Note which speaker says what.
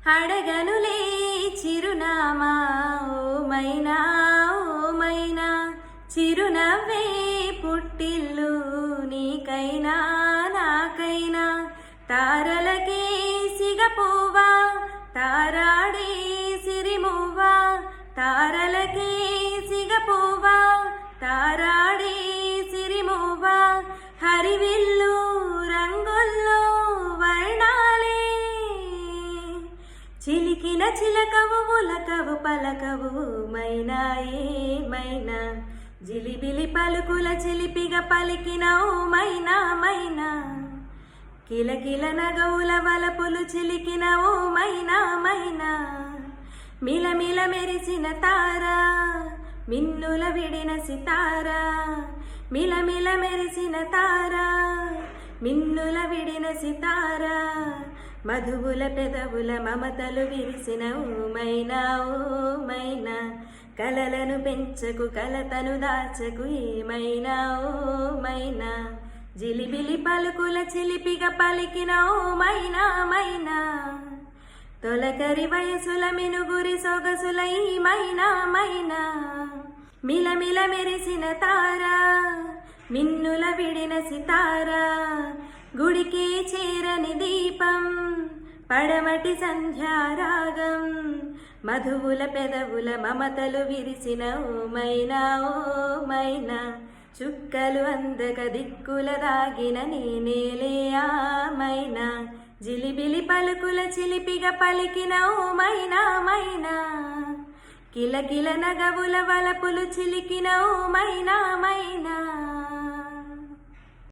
Speaker 1: అడగనులే చిరునామా ఓమైనా ఓమైనా, చిరునవ్వే పుట్టిల్లు నీకైనా నాకైనా. తారలకే సిగపువ్వా తారాడే సిరిమువ్వా, తారలకే సిగపువ్వా తారాడే సిరిమువ్వా. హరివిల్లు రంగుల్లో వర్ణాలే, చిలికిన చిలకవు ఉలకవు పలకవు మైనా ఏమైనా. జిలిబిలి పలుకుల చిలిపిగా పలికిన ఓ మైనా మైనా, కిలకిల నగవుల వలపులు చిలికిన ఓ మైనా మైనా. మిలమిల మెరిసిన తారా మిన్నుల విడిన సితారా, మిలమిల మెరిసిన తారా మిన్నుల విడిన సితారా. మధువుల పెదవుల మమతలు విరిసిన ఓమైనా ఓమైనా, కలలను పెంచకు కలతను దాచకు ఏమైనా ఓమైనా. జిలిబిలి పలుకుల చిలిపిగా పలికిన ఓమైనా మైనా, తొలకరి వయసుల మినుగురి సొగసుల ఈ మైనా మైనా. మిలమిల మెరిసిన తారా మిన్నుల విడిన సితారా, గుడికే చేరని దీపం పడమటి సంధ్యారాగం. మధువుల పెదవుల మమతలు విరిసిన ఓమైనా ఓమైనా, చుక్కలు అందక దిక్కుల దాగిన నేనేలే ఆమైనా. జిలిబిలి పలుకుల చిలిపిగా పలికిన ఓమైనా మైనా, కిలకిల నగవుల వలపులు చిలికిన ఓమైనా మైనా.